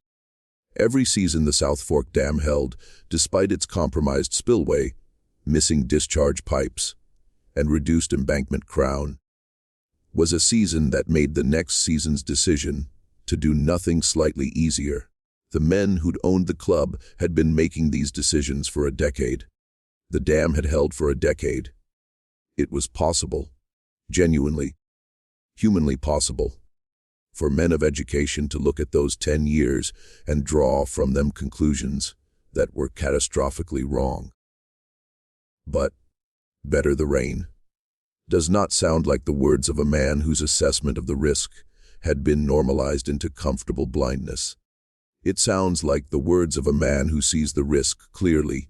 Every season the South Fork Dam held, despite its compromised spillway, missing discharge pipes, and reduced embankment crown, was a season that made the next season's decision to do nothing slightly easier. The men who'd owned the club had been making these decisions for a decade. The dam had held for a decade. It was possible, genuinely, humanly possible, for men of education to look at those 10 years and draw from them conclusions that were catastrophically wrong. But, better the rain, does not sound like the words of a man whose assessment of the risk had been normalized into comfortable blindness. It sounds like the words of a man who sees the risk clearly,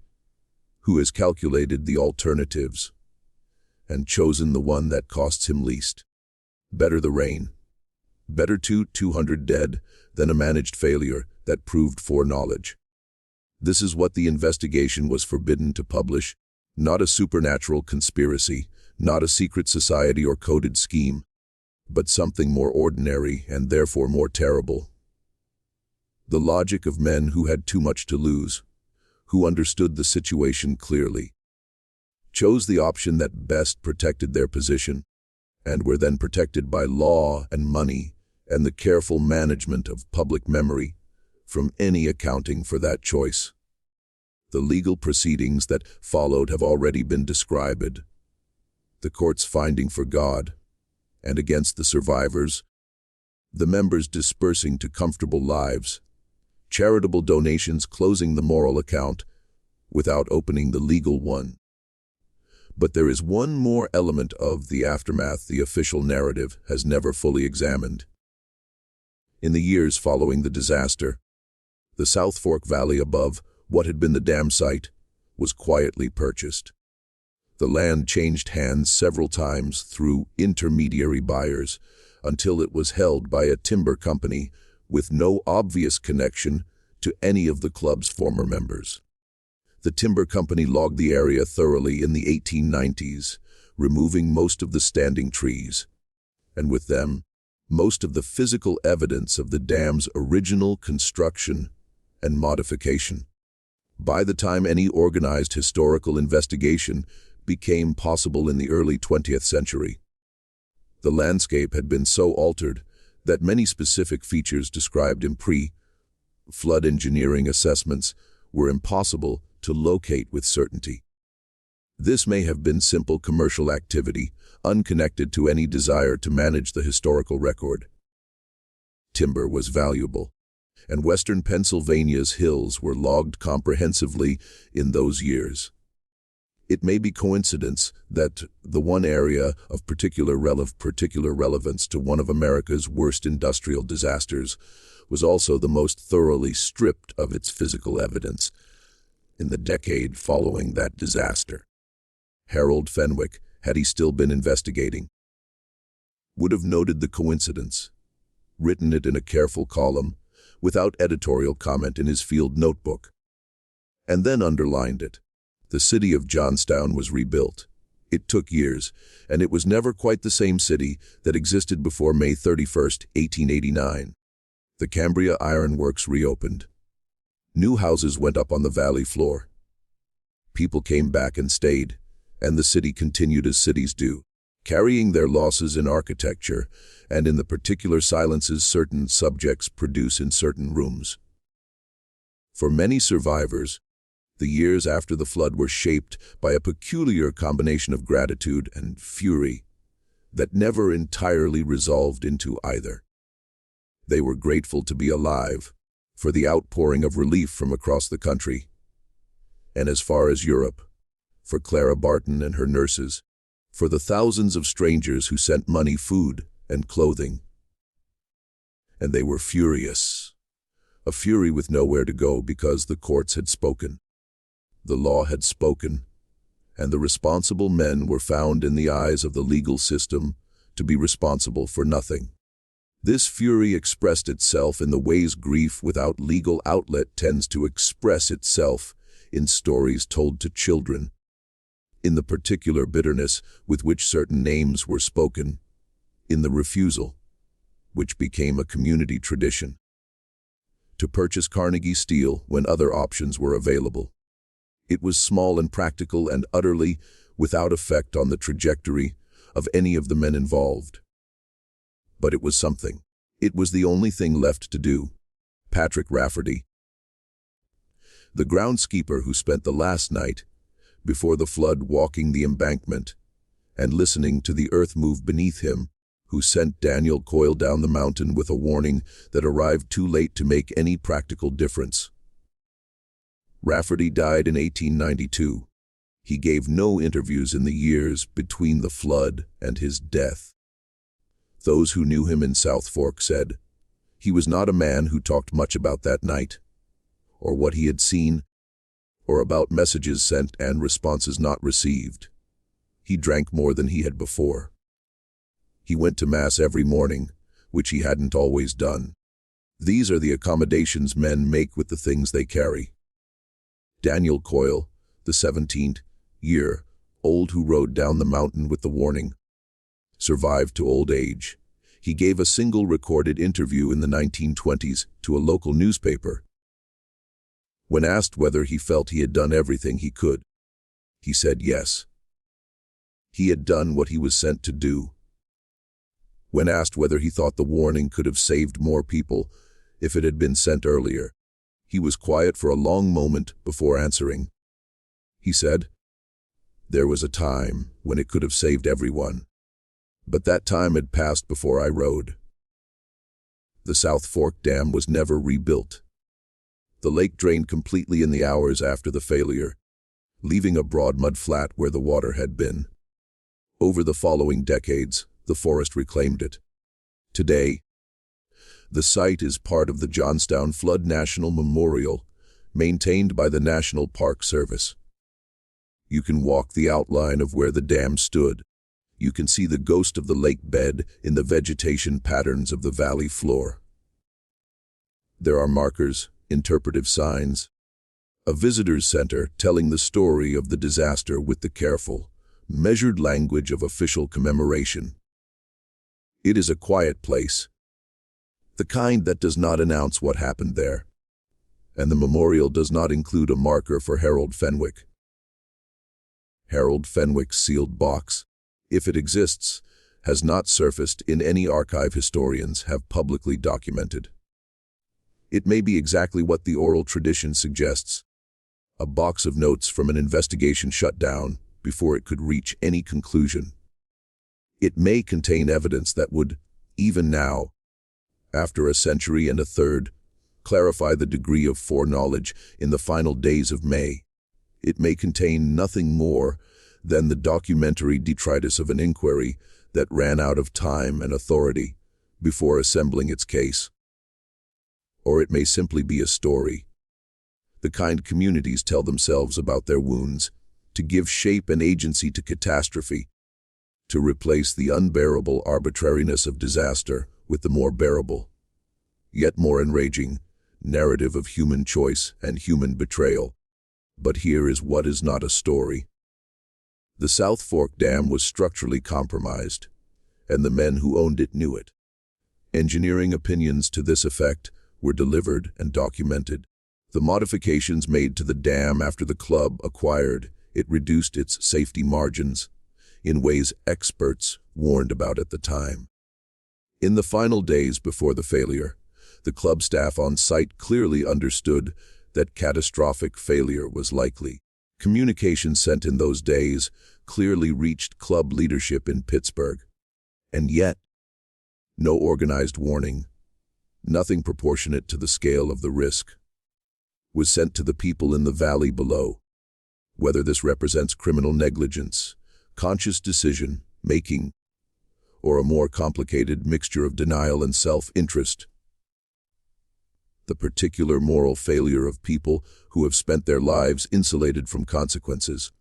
who has calculated the alternatives, and chosen the one that costs him least. Better the rain. Better 200 dead than a managed failure that proved foreknowledge. This is what the investigation was forbidden to publish, not a supernatural conspiracy, not a secret society or coded scheme, but something more ordinary and therefore more terrible. The logic of men who had too much to lose, who understood the situation clearly, chose the option that best protected their position, and were then protected by law and money and the careful management of public memory from any accounting for that choice. The legal proceedings that followed have already been described. The court's finding for God, and against the survivors, the members dispersing to comfortable lives, charitable donations closing the moral account without opening the legal one. But there is one more element of the aftermath the official narrative has never fully examined. In the years following the disaster, the South Fork Valley above what had been the dam site was quietly purchased. The land changed hands several times through intermediary buyers until it was held by a timber company with no obvious connection to any of the club's former members. The timber company logged the area thoroughly in the 1890s, removing most of the standing trees, and with them, most of the physical evidence of the dam's original construction and modification. By the time any organized historical investigation became possible in the early 20th century, the landscape had been so altered that many specific features described in pre-flood engineering assessments were impossible to locate with certainty. This may have been simple commercial activity, unconnected to any desire to manage the historical record. Timber was valuable, and western Pennsylvania's hills were logged comprehensively in those years. It may be coincidence that the one area of particular relevance to one of America's worst industrial disasters was also the most thoroughly stripped of its physical evidence in the decade following that disaster. Harold Fenwick, had he still been investigating, would have noted the coincidence, written it in a careful column, without editorial comment in his field notebook, and then underlined it. The city of Johnstown was rebuilt. It took years, and it was never quite the same city that existed before May 31, 1889. The Cambria Iron Works reopened. New houses went up on the valley floor. People came back and stayed, and the city continued as cities do, carrying their losses in architecture and in the particular silences certain subjects produce in certain rooms. For many survivors, the years after the flood were shaped by a peculiar combination of gratitude and fury that never entirely resolved into either. They were grateful to be alive, for the outpouring of relief from across the country, and as far as Europe, for Clara Barton and her nurses, for the thousands of strangers who sent money, food, and clothing. And they were furious, a fury with nowhere to go because the courts had spoken. The law had spoken, and the responsible men were found in the eyes of the legal system to be responsible for nothing. This fury expressed itself in the ways grief without legal outlet tends to express itself in stories told to children, in the particular bitterness with which certain names were spoken, in the refusal, which became a community tradition, to purchase Carnegie steel when other options were available. It was small and practical and utterly without effect on the trajectory of any of the men involved. But it was something. It was the only thing left to do. Patrick Rafferty, the groundskeeper who spent the last night before the flood walking the embankment and listening to the earth move beneath him, who sent Daniel Coyle down the mountain with a warning that arrived too late to make any practical difference. Rafferty died in 1892. He gave no interviews in the years between the flood and his death. Those who knew him in South Fork said he was not a man who talked much about that night, or what he had seen, or about messages sent and responses not received. He drank more than he had before. He went to Mass every morning, which he hadn't always done. These are the accommodations men make with the things they carry. Daniel Coyle, the 17-year-old who rode down the mountain with the warning, survived to old age. He gave a single recorded interview in the 1920s to a local newspaper. When asked whether he felt he had done everything he could, he said yes. He had done what he was sent to do. When asked whether he thought the warning could have saved more people if it had been sent earlier, he was quiet for a long moment before answering. He said, "There was a time when it could have saved everyone, But that time had passed before I rode. The South Fork Dam was never rebuilt. The lake drained completely in the hours after the failure, leaving a broad mud flat where the water had been. Over the following decades, the forest reclaimed it. Today, the site is part of the Johnstown Flood National Memorial, maintained by the National Park Service. You can walk the outline of where the dam stood. You can see the ghost of the lake bed in the vegetation patterns of the valley floor. There are markers, interpretive signs, a visitor's center telling the story of the disaster with the careful, measured language of official commemoration. It is a quiet place, the kind that does not announce what happened there. And the memorial does not include a marker for Harold Fenwick. Harold Fenwick's sealed box, if it exists, has not surfaced in any archive historians have publicly documented. It may be exactly what the oral tradition suggests, a box of notes from an investigation shut down before it could reach any conclusion. It may contain evidence that would, even now, after a century and a third, clarify the degree of foreknowledge in the final days of May. It may contain nothing more than the documentary detritus of an inquiry that ran out of time and authority before assembling its case. Or it may simply be a story, the kind communities tell themselves about their wounds, to give shape and agency to catastrophe, to replace the unbearable arbitrariness of disaster with the more bearable, yet more enraging, narrative of human choice and human betrayal. But here is what is not a story. The South Fork Dam was structurally compromised, and the men who owned it knew it. Engineering opinions to this effect were delivered and documented. The modifications made to the dam after the club acquired it reduced its safety margins in ways experts warned about at the time. In the final days before the failure, the club staff on site clearly understood that catastrophic failure was likely. Communications sent in those days clearly reached club leadership in Pittsburgh. And yet, no organized warning, nothing proportionate to the scale of the risk, was sent to the people in the valley below. Whether this represents criminal negligence, conscious decision-making, or a more complicated mixture of denial and self-interest, the particular moral failure of people who have spent their lives insulated from consequences.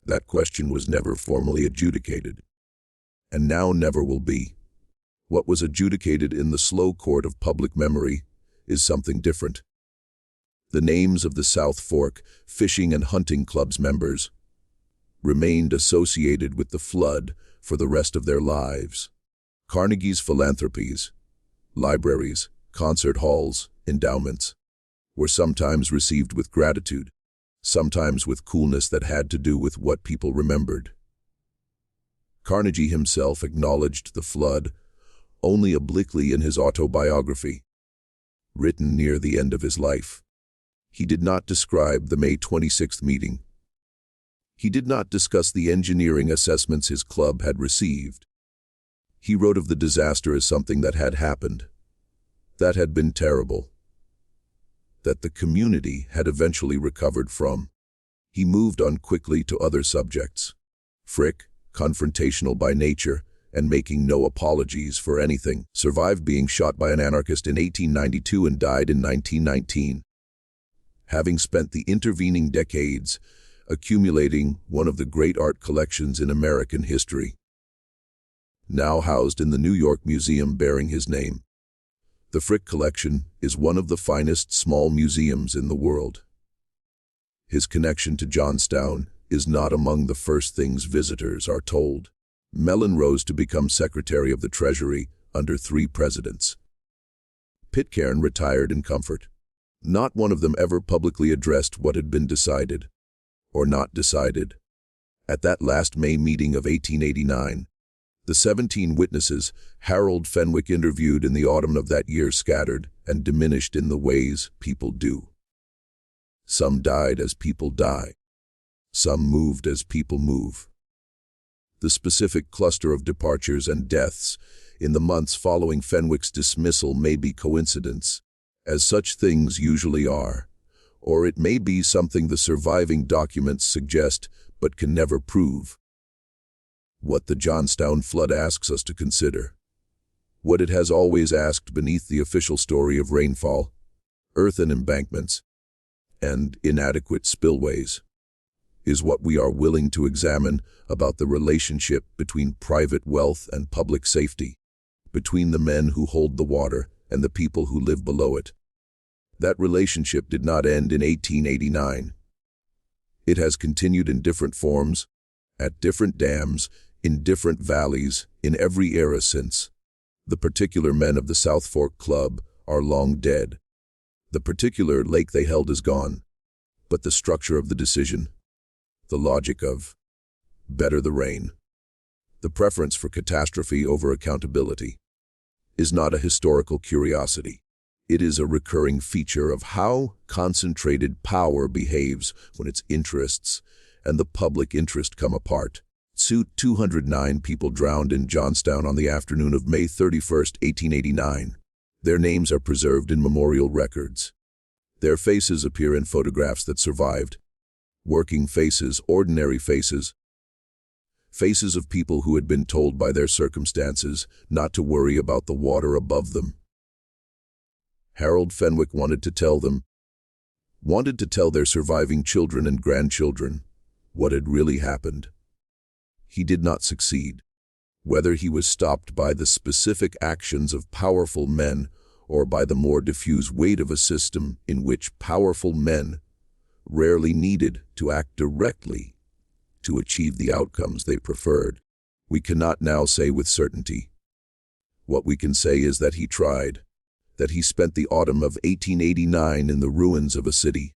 That question was never formally adjudicated, and now never will be. What was adjudicated in the slow court of public memory is something different. The names of the South Fork Fishing and Hunting Club's members remained associated with the flood for the rest of their lives. Carnegie's philanthropies, libraries, concert halls, endowments, were sometimes received with gratitude, sometimes with coolness that had to do with what people remembered. Carnegie himself acknowledged the flood only obliquely in his autobiography, written near the end of his life. He did not describe the May 26th meeting. He did not discuss the engineering assessments his club had received. He wrote of the disaster as something that had happened, that had been terrible, that the community had eventually recovered from. He moved on quickly to other subjects. Frick, confrontational by nature and making no apologies for anything, survived being shot by an anarchist in 1892 and died in 1919. Having spent the intervening decades accumulating one of the great art collections in American history, now housed in the New York Museum bearing his name. The Frick collection is one of the finest small museums in the world. His connection to Johnstown is not among the first things visitors are told. Mellon rose to become Secretary of the Treasury under 3 presidents. Pitcairn retired in comfort. Not one of them ever publicly addressed what had been decided, or not decided. At that last May meeting of 1889, the 17 witnesses Harold Fenwick interviewed in the autumn of that year scattered and diminished in the ways people do. Some died as people die. Some moved as people move. The specific cluster of departures and deaths in the months following Fenwick's dismissal may be coincidence, as such things usually are, or it may be something the surviving documents suggest but can never prove. What the Johnstown flood asks us to consider, what it has always asked beneath the official story of rainfall, earthen embankments, and inadequate spillways, is what we are willing to examine about the relationship between private wealth and public safety, between the men who hold the water and the people who live below it. That relationship did not end in 1889. It has continued in different forms, at different dams, in different valleys, in every era since. The particular men of the South Fork Club are long dead. The particular lake they held is gone. But the structure of the decision, the logic of better the rain, the preference for catastrophe over accountability, is not a historical curiosity. It is a recurring feature of how concentrated power behaves when its interests and the public interest come apart. 209 people drowned in Johnstown on the afternoon of May 31, 1889. Their names are preserved in memorial records. Their faces appear in photographs that survived. Working faces, ordinary faces. Faces of people who had been told by their circumstances not to worry about the water above them. Harold Fenwick wanted to tell their surviving children and grandchildren what had really happened. He did not succeed. Whether he was stopped by the specific actions of powerful men or by the more diffuse weight of a system in which powerful men rarely needed to act directly to achieve the outcomes they preferred, we cannot now say with certainty. What we can say is that he tried, that he spent the autumn of 1889 in the ruins of a city,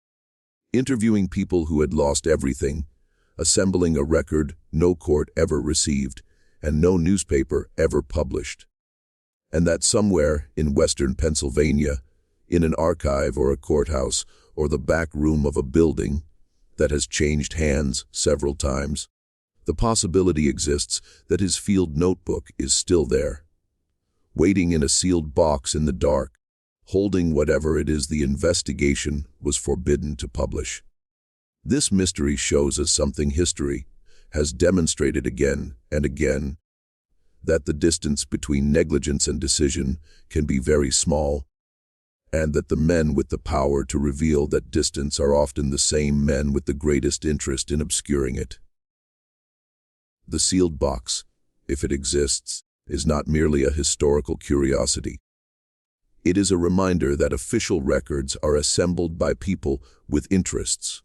interviewing people who had lost everything, assembling a record no court ever received and no newspaper ever published. And that somewhere in western Pennsylvania, in an archive or a courthouse or the back room of a building that has changed hands several times, the possibility exists that his field notebook is still there, waiting in a sealed box in the dark, holding whatever it is the investigation was forbidden to publish. This mystery shows us something history has demonstrated again and again, that the distance between negligence and decision can be very small, and that the men with the power to reveal that distance are often the same men with the greatest interest in obscuring it. The sealed box, if it exists, is not merely a historical curiosity. It is a reminder that official records are assembled by people with interests,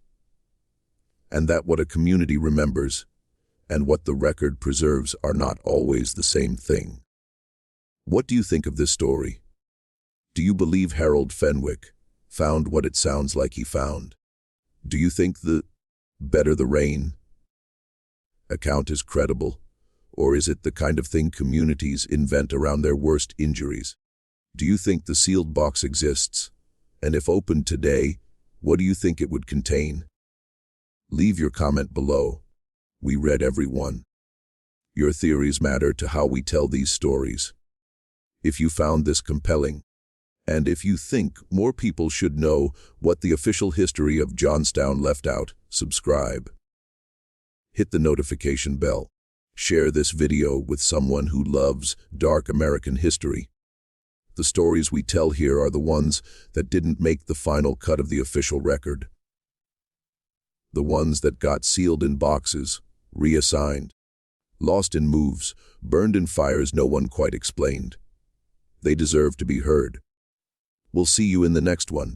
and that what a community remembers and what the record preserves are not always the same thing. What do you think of this story? Do you believe Harold Fenwick found what it sounds like he found? Do you think the better the rain account is credible, or is it the kind of thing communities invent around their worst injuries? Do you think the sealed box exists? And if opened today, what do you think it would contain? Leave your comment below. We read every one. Your theories matter to how we tell these stories. If you found this compelling, and if you think more people should know what the official history of Johnstown left out, subscribe. Hit the notification bell. Share this video with someone who loves dark American history. The stories we tell here are the ones that didn't make the final cut of the official record. The ones that got sealed in boxes, reassigned, lost in moves, burned in fires no one quite explained. They deserve to be heard. We'll see you in the next one.